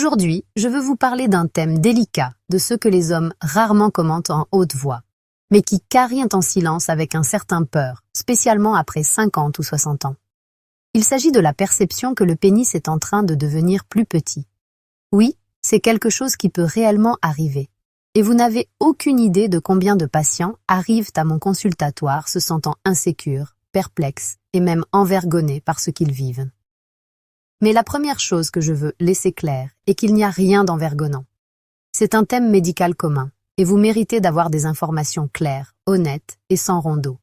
Aujourd'hui, je veux vous parler d'un thème délicat, de ceux que les hommes rarement commentent en haute voix, mais qui carrient en silence avec un certain peur, spécialement après 50 ou 60 ans. Il s'agit de la perception que le pénis est en train de devenir plus petit. Oui, c'est quelque chose qui peut réellement arriver. Et vous n'avez aucune idée de combien de patients arrivent à mon consultatoire se sentant insécures, perplexes et même envergonnés par ce qu'ils vivent. Mais la première chose que je veux laisser claire est qu'il n'y a rien d'envergonnant. C'est un thème médical commun, et vous méritez d'avoir des informations claires, honnêtes et sans rondeaux.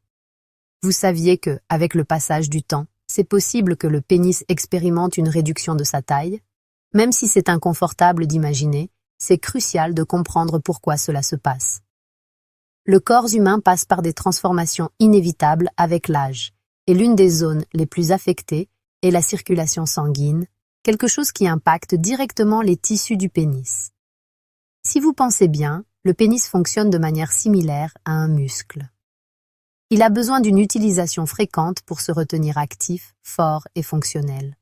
Vous saviez que, avec le passage du temps, c'est possible que le pénis expérimente une réduction de sa taille? Même si c'est inconfortable d'imaginer, c'est crucial de comprendre pourquoi cela se passe. Le corps humain passe par des transformations inévitables avec l'âge, et l'une des zones les plus affectées est la circulation sanguine, quelque chose qui impacte directement les tissus du pénis. Si vous pensez bien, le pénis fonctionne de manière similaire à un muscle. Il a besoin d'une utilisation fréquente pour se retenir actif, fort et fonctionnel.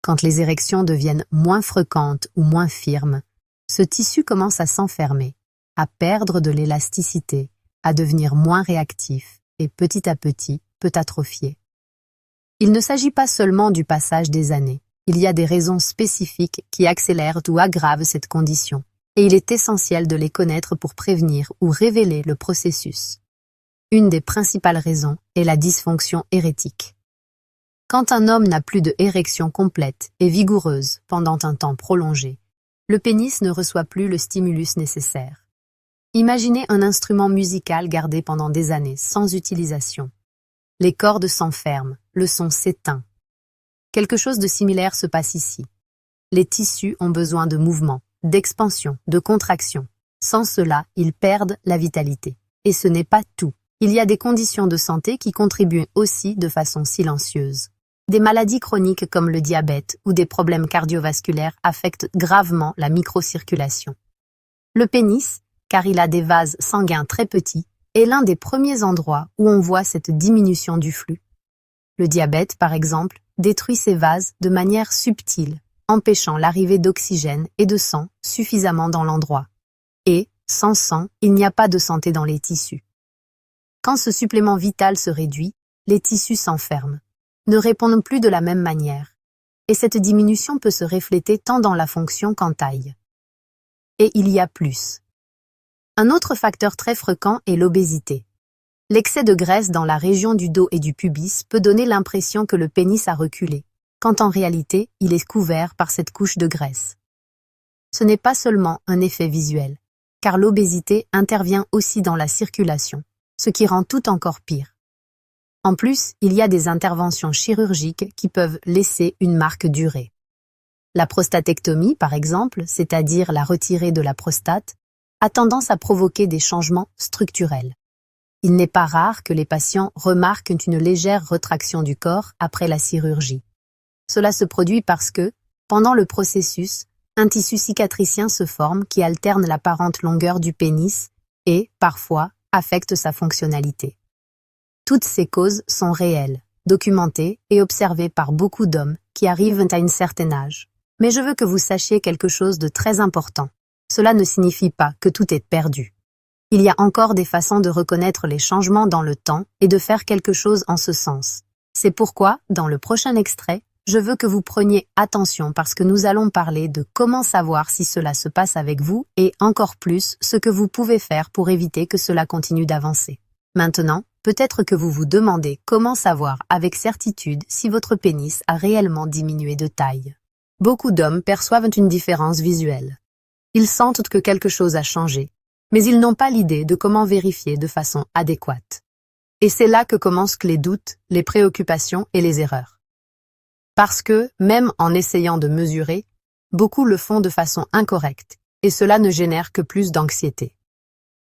Quand les érections deviennent moins fréquentes ou moins firmes, ce tissu commence à s'enfermer, à perdre de l'élasticité, à devenir moins réactif et petit à petit peut atrophier. Il ne s'agit pas seulement du passage des années, il y a des raisons spécifiques qui accélèrent ou aggravent cette condition, et il est essentiel de les connaître pour prévenir ou révéler le processus. Une des principales raisons est la dysfonction érectique. Quand un homme n'a plus de érection complète et vigoureuse pendant un temps prolongé, le pénis ne reçoit plus le stimulus nécessaire. Imaginez un instrument musical gardé pendant des années sans utilisation. Les cordes s'enferment, le son s'éteint. Quelque chose de similaire se passe ici. Les tissus ont besoin de mouvement, d'expansion, de contraction. Sans cela, ils perdent la vitalité. Et ce n'est pas tout. Il y a des conditions de santé qui contribuent aussi de façon silencieuse. Des maladies chroniques comme le diabète ou des problèmes cardiovasculaires affectent gravement la microcirculation. Le pénis, car il a des vases sanguins très petits, est l'un des premiers endroits où on voit cette diminution du flux. Le diabète, par exemple, détruit ces vases de manière subtile, empêchant l'arrivée d'oxygène et de sang suffisamment dans l'endroit. Et, sans sang, il n'y a pas de santé dans les tissus. Quand ce supplément vital se réduit, les tissus s'enferment, ne répondent plus de la même manière, et cette diminution peut se refléter tant dans la fonction qu'en taille. Et il y a plus. Un autre facteur très fréquent est l'obésité. L'excès de graisse dans la région du dos et du pubis peut donner l'impression que le pénis a reculé, quand en réalité, il est couvert par cette couche de graisse. Ce n'est pas seulement un effet visuel, car l'obésité intervient aussi dans la circulation, ce qui rend tout encore pire. En plus, il y a des interventions chirurgiques qui peuvent laisser une marque durée. La prostatectomie, par exemple, c'est-à-dire la retirée de la prostate, a tendance à provoquer des changements structurels. Il n'est pas rare que les patients remarquent une légère retraction du corps après la chirurgie. Cela se produit parce que, pendant le processus, un tissu cicatricien se forme qui alterne l'apparente longueur du pénis et, parfois, affecte sa fonctionnalité. Toutes ces causes sont réelles, documentées et observées par beaucoup d'hommes qui arrivent à un certain âge. Mais je veux que vous sachiez quelque chose de très important. Cela ne signifie pas que tout est perdu. Il y a encore des façons de reconnaître les changements dans le temps et de faire quelque chose en ce sens. C'est pourquoi, dans le prochain extrait, je veux que vous preniez attention parce que nous allons parler de comment savoir si cela se passe avec vous et encore plus ce que vous pouvez faire pour éviter que cela continue d'avancer. Maintenant, peut-être que vous vous demandez comment savoir avec certitude si votre pénis a réellement diminué de taille. Beaucoup d'hommes perçoivent une différence visuelle. Ils sentent que quelque chose a changé, mais ils n'ont pas l'idée de comment vérifier de façon adéquate. Et c'est là que commencent les doutes, les préoccupations et les erreurs. Parce que, même en essayant de mesurer, beaucoup le font de façon incorrecte, et cela ne génère que plus d'anxiété.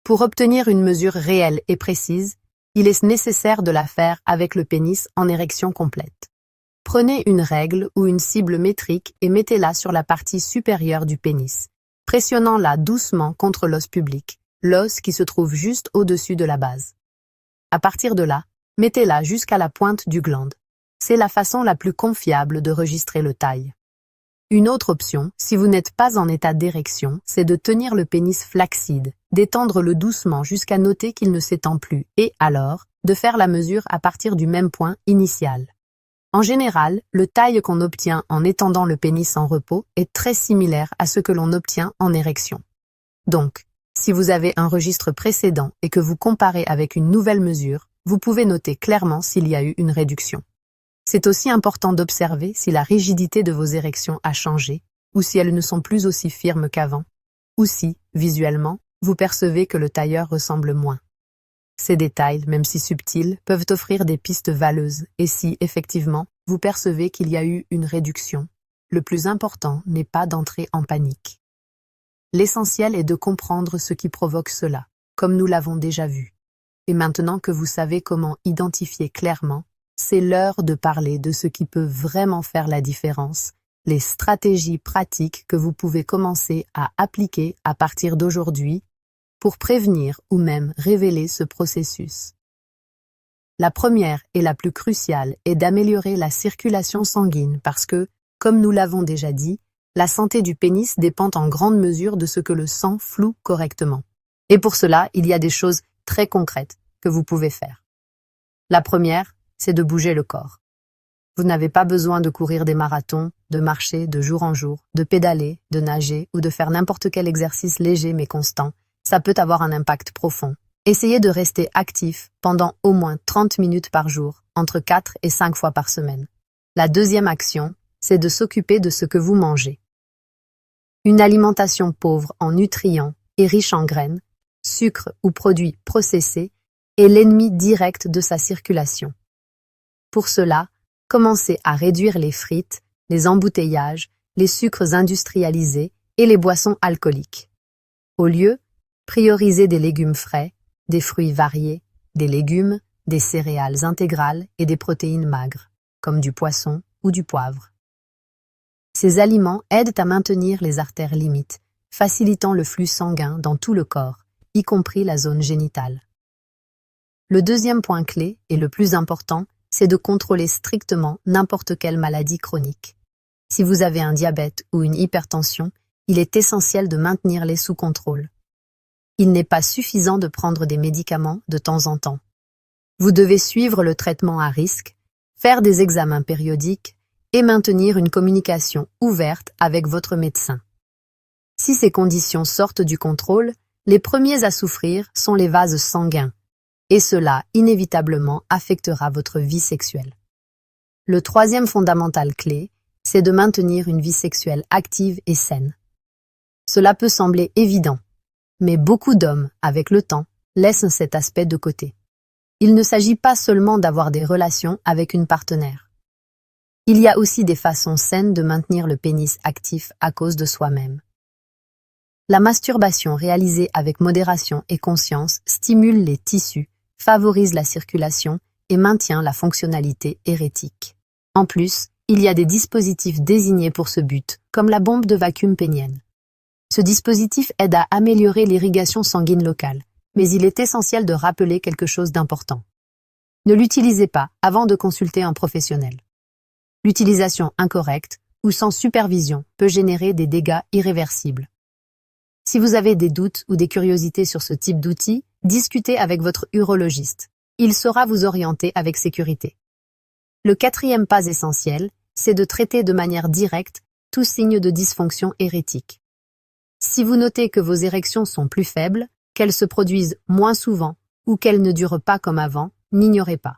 Pour obtenir une mesure réelle et précise, il est nécessaire de la faire avec le pénis en érection complète. Prenez une règle ou une cible métrique et mettez-la sur la partie supérieure du pénis, pressionnant-la doucement contre l'os pubique, l'os qui se trouve juste au-dessus de la base. À partir de là, mettez-la jusqu'à la pointe du glande. C'est la façon la plus confiable de registrer le taille. Une autre option, si vous n'êtes pas en état d'érection, c'est de tenir le pénis flaccide, d'étendre-le doucement jusqu'à noter qu'il ne s'étend plus, et alors, de faire la mesure à partir du même point initial. En général, le taille qu'on obtient en étendant le pénis en repos est très similaire à ce que l'on obtient en érection. Donc, si vous avez un registre précédent et que vous comparez avec une nouvelle mesure, vous pouvez noter clairement s'il y a eu une réduction. C'est aussi important d'observer si la rigidité de vos érections a changé, ou si elles ne sont plus aussi firmes qu'avant, ou si, visuellement, vous percevez que le tailleur ressemble moins. Ces détails, même si subtils, peuvent offrir des pistes valeuses, et si, effectivement, vous percevez qu'il y a eu une réduction, le plus important n'est pas d'entrer en panique. L'essentiel est de comprendre ce qui provoque cela, comme nous l'avons déjà vu. Et maintenant que vous savez comment identifier clairement, c'est l'heure de parler de ce qui peut vraiment faire la différence, les stratégies pratiques que vous pouvez commencer à appliquer à partir d'aujourd'hui pour prévenir ou même révéler ce processus. La première et la plus cruciale est d'améliorer la circulation sanguine parce que, comme nous l'avons déjà dit, la santé du pénis dépend en grande mesure de ce que le sang floue correctement. Et pour cela, il y a des choses très concrètes que vous pouvez faire. La première, c'est de bouger le corps. Vous n'avez pas besoin de courir des marathons, de marcher de jour en jour, de pédaler, de nager ou de faire n'importe quel exercice léger mais constant. Ça peut avoir un impact profond. Essayez de rester actif pendant au moins 30 minutes par jour, entre 4 et 5 fois par semaine. La deuxième action, c'est de s'occuper de ce que vous mangez. Une alimentation pauvre en nutriments et riche en graines, sucre ou produits processés est l'ennemi direct de sa circulation. Pour cela, commencez à réduire les frites, les embouteillages, les sucres industrialisés et les boissons alcooliques. Au lieu, priorisez des légumes frais, des fruits variés, des légumes, des céréales intégrales et des protéines magres, comme du poisson ou du poivre. Ces aliments aident à maintenir les artères limites, facilitant le flux sanguin dans tout le corps, y compris la zone génitale. Le deuxième point clé, et le plus important, c'est de contrôler strictement n'importe quelle maladie chronique. Si vous avez un diabète ou une hypertension, il est essentiel de maintenir les sous contrôle. Il n'est pas suffisant de prendre des médicaments de temps en temps. Vous devez suivre le traitement à risque, faire des examens périodiques et maintenir une communication ouverte avec votre médecin. Si ces conditions sortent du contrôle, les premiers à souffrir sont les vases sanguins, et cela inévitablement affectera votre vie sexuelle. Le troisième fondamental clé, c'est de maintenir une vie sexuelle active et saine. Cela peut sembler évident, mais beaucoup d'hommes, avec le temps, laissent cet aspect de côté. Il ne s'agit pas seulement d'avoir des relations avec une partenaire. Il y a aussi des façons saines de maintenir le pénis actif à cause de soi-même. La masturbation réalisée avec modération et conscience stimule les tissus, favorise la circulation et maintient la fonctionnalité érétique. En plus, il y a des dispositifs désignés pour ce but, comme la bombe de vacuum pénienne. Ce dispositif aide à améliorer l'irrigation sanguine locale, mais il est essentiel de rappeler quelque chose d'important. Ne l'utilisez pas avant de consulter un professionnel. L'utilisation incorrecte ou sans supervision peut générer des dégâts irréversibles. Si vous avez des doutes ou des curiosités sur ce type d'outil, discutez avec votre urologiste. Il saura vous orienter avec sécurité. Le quatrième pas essentiel, c'est de traiter de manière directe tout signe de dysfonction érétique. Si vous notez que vos érections sont plus faibles, qu'elles se produisent moins souvent ou qu'elles ne durent pas comme avant, n'ignorez pas.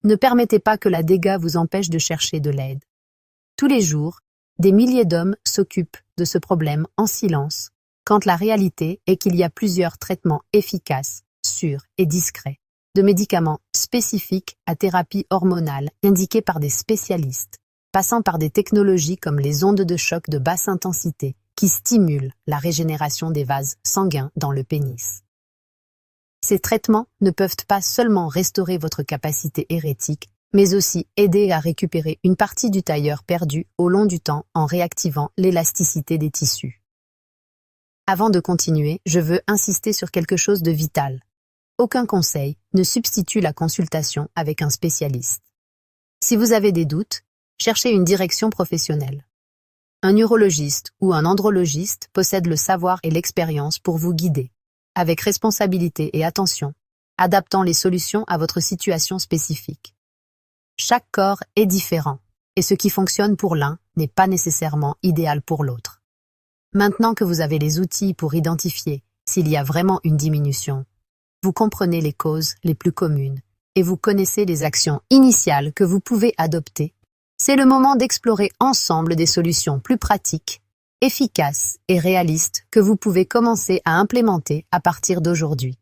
Ne permettez pas que la dégât vous empêche de chercher de l'aide. Tous les jours, des milliers d'hommes s'occupent de ce problème en silence, quand la réalité est qu'il y a plusieurs traitements efficaces, sûrs et discrets, de médicaments spécifiques à thérapie hormonale indiqués par des spécialistes, passant par des technologies comme les ondes de choc de basse intensité, qui stimulent la régénération des vases sanguins dans le pénis. Ces traitements ne peuvent pas seulement restaurer votre capacité érétique, mais aussi aider à récupérer une partie du tailleur perdu au long du temps en réactivant l'élasticité des tissus. Avant de continuer, je veux insister sur quelque chose de vital. Aucun conseil ne substitue la consultation avec un spécialiste. Si vous avez des doutes, cherchez une direction professionnelle. Un urologiste ou un andrologiste possède le savoir et l'expérience pour vous guider, avec responsabilité et attention, adaptant les solutions à votre situation spécifique. Chaque corps est différent, et ce qui fonctionne pour l'un n'est pas nécessairement idéal pour l'autre. Maintenant que vous avez les outils pour identifier s'il y a vraiment une diminution, vous comprenez les causes les plus communes et vous connaissez les actions initiales que vous pouvez adopter. C'est le moment d'explorer ensemble des solutions plus pratiques, efficaces et réalistes que vous pouvez commencer à implémenter à partir d'aujourd'hui.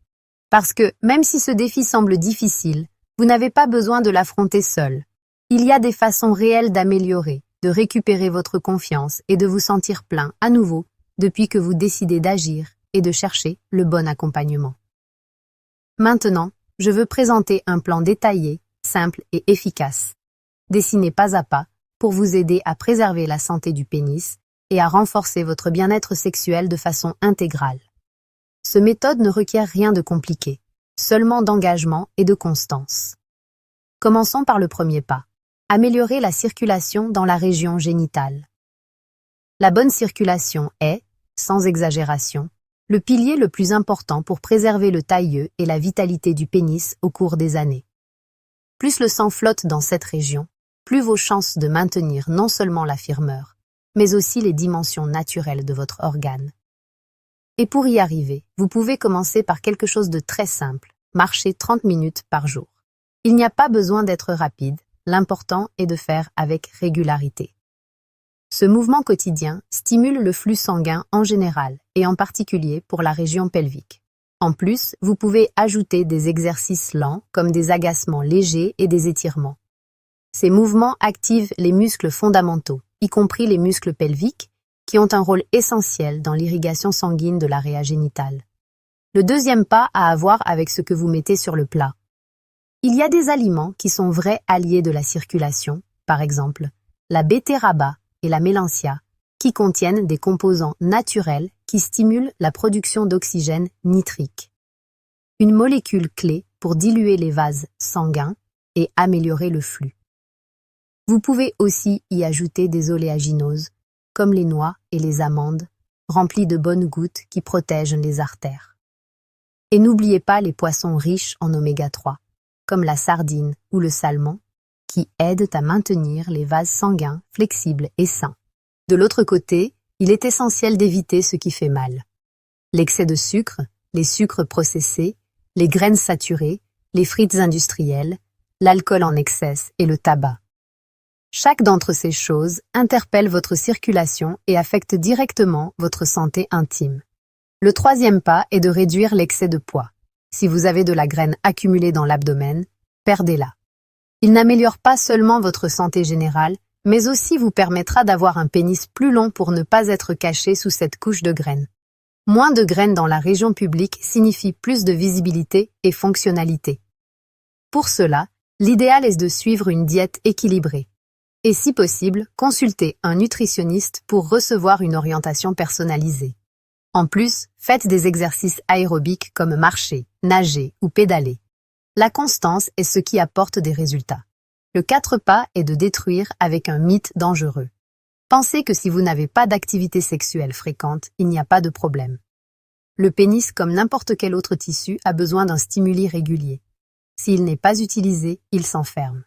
Parce que, même si ce défi semble difficile, vous n'avez pas besoin de l'affronter seul. Il y a des façons réelles d'améliorer, de récupérer votre confiance et de vous sentir plein à nouveau depuis que vous décidez d'agir et de chercher le bon accompagnement. Maintenant, je veux présenter un plan détaillé, simple et efficace, dessiné pas à pas pour vous aider à préserver la santé du pénis et à renforcer votre bien-être sexuel de façon intégrale. Cette méthode ne requiert rien de compliqué, seulement d'engagement et de constance. Commençons par le premier pas, améliorer la circulation dans la région génitale. La bonne circulation est, sans exagération, le pilier le plus important pour préserver le tailleux et la vitalité du pénis au cours des années. Plus le sang flotte dans cette région, plus vos chances de maintenir non seulement la firmeur, mais aussi les dimensions naturelles de votre organe. Et pour y arriver, vous pouvez commencer par quelque chose de très simple, marcher 30 minutes par jour. Il n'y a pas besoin d'être rapide, l'important est de faire avec régularité. Ce mouvement quotidien stimule le flux sanguin en général et en particulier pour la région pelvique. En plus, vous pouvez ajouter des exercices lents comme des agacements légers et des étirements. Ces mouvements activent les muscles fondamentaux, y compris les muscles pelviques, qui ont un rôle essentiel dans l'irrigation sanguine de l'area génitale. Le deuxième pas a à voir avec ce que vous mettez sur le plat. Il y a des aliments qui sont vrais alliés de la circulation, par exemple la betteraba et la mélancia, qui contiennent des composants naturels qui stimulent la production d'oxygène nitrique, une molécule clé pour diluer les vases sanguins et améliorer le flux. Vous pouvez aussi y ajouter des oléaginoses, comme les noix et les amandes, remplies de bonnes gouttes qui protègent les artères. Et n'oubliez pas les poissons riches en oméga 3, comme la sardine ou le salmon, qui aident à maintenir les vases sanguins flexibles et sains. De l'autre côté, il est essentiel d'éviter ce qui fait mal. L'excès de sucre, les sucres processés, les graines saturées, les frites industrielles, l'alcool en excès et le tabac. Chaque d'entre ces choses interpelle votre circulation et affecte directement votre santé intime. Le troisième pas est de réduire l'excès de poids. Si vous avez de la graine accumulée dans l'abdomen, perdez-la. Il n'améliore pas seulement votre santé générale, mais aussi vous permettra d'avoir un pénis plus long pour ne pas être caché sous cette couche de graines. Moins de graines dans la région publique signifie plus de visibilité et fonctionnalité. Pour cela, l'idéal est de suivre une diète équilibrée. Et si possible, consultez un nutritionniste pour recevoir une orientation personnalisée. En plus, faites des exercices aérobiques comme marcher, nager ou pédaler. La constance est ce qui apporte des résultats. Le 4 pas est de détruire avec un mythe dangereux. Pensez que si vous n'avez pas d'activité sexuelle fréquente, il n'y a pas de problème. Le pénis, comme n'importe quel autre tissu, a besoin d'un stimuli régulier. S'il n'est pas utilisé, il s'enferme.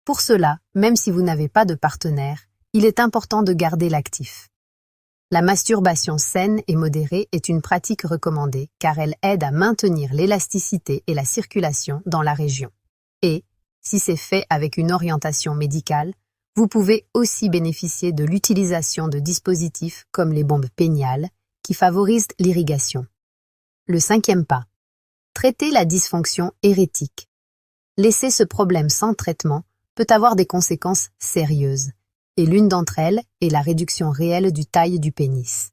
Pour cela, même si vous n'avez pas de partenaire, il est important de garder l'actif. La masturbation saine et modérée est une pratique recommandée car elle aide à maintenir l'élasticité et la circulation dans la région. Et, si c'est fait avec une orientation médicale, vous pouvez aussi bénéficier de l'utilisation de dispositifs comme les bombes péniales qui favorisent l'irrigation. Le 5e pas. Traiter la dysfonction érétique. Laisser ce problème sans traitement peut avoir des conséquences sérieuses, et l'une d'entre elles est la réduction réelle du taille du pénis.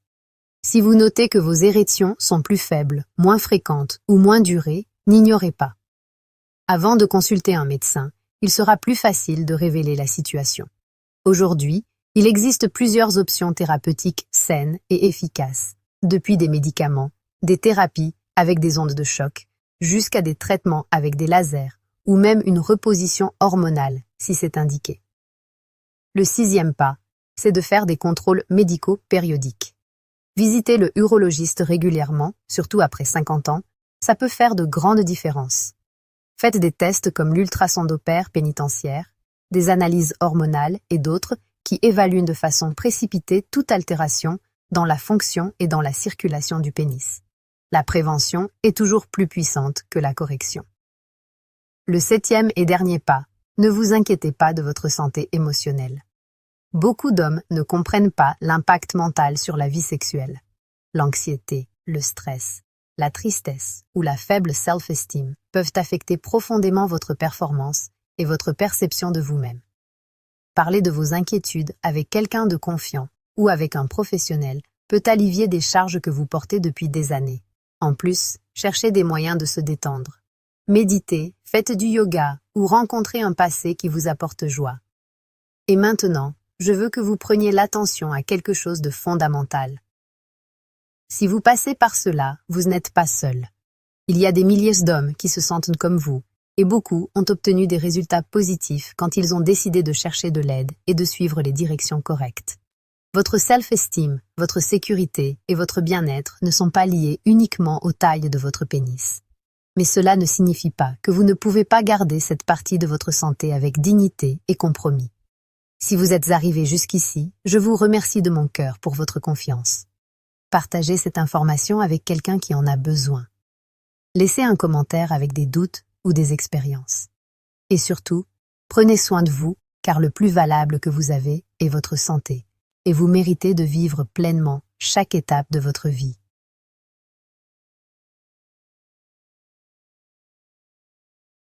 Si vous notez que vos érections sont plus faibles, moins fréquentes ou moins durées, n'ignorez pas. Avant de consulter un médecin, il sera plus facile de révéler la situation. Aujourd'hui, il existe plusieurs options thérapeutiques saines et efficaces, depuis des médicaments, des thérapies avec des ondes de choc, jusqu'à des traitements avec des lasers, ou même une reposition hormonale, si c'est indiqué. Le 6e pas, c'est de faire des contrôles médicaux périodiques. Visiter le urologiste régulièrement, surtout après 50 ans, ça peut faire de grandes différences. Faites des tests comme l'ultrason Doppler pénitentiaire, des analyses hormonales et d'autres qui évaluent de façon précipitée toute altération dans la fonction et dans la circulation du pénis. La prévention est toujours plus puissante que la correction. Le 7e et dernier pas, ne vous inquiétez pas de votre santé émotionnelle. Beaucoup d'hommes ne comprennent pas l'impact mental sur la vie sexuelle. L'anxiété, le stress, la tristesse ou la faible self-esteem peuvent affecter profondément votre performance et votre perception de vous-même. Parler de vos inquiétudes avec quelqu'un de confiant ou avec un professionnel peut allévier des charges que vous portez depuis des années. En plus, cherchez des moyens de se détendre. Méditez, faites du yoga ou rencontrez un passé qui vous apporte joie. Et maintenant, je veux que vous preniez l'attention à quelque chose de fondamental. Si vous passez par cela, vous n'êtes pas seul. Il y a des milliers d'hommes qui se sentent comme vous, et beaucoup ont obtenu des résultats positifs quand ils ont décidé de chercher de l'aide et de suivre les directions correctes. Votre self-esteem, votre sécurité et votre bien-être ne sont pas liés uniquement aux tailles de votre pénis. Mais cela ne signifie pas que vous ne pouvez pas garder cette partie de votre santé avec dignité et compromis. Si vous êtes arrivé jusqu'ici, je vous remercie de mon cœur pour votre confiance. Partagez cette information avec quelqu'un qui en a besoin. Laissez un commentaire avec des doutes ou des expériences. Et surtout, prenez soin de vous, car le plus valable que vous avez est votre santé, et vous méritez de vivre pleinement chaque étape de votre vie.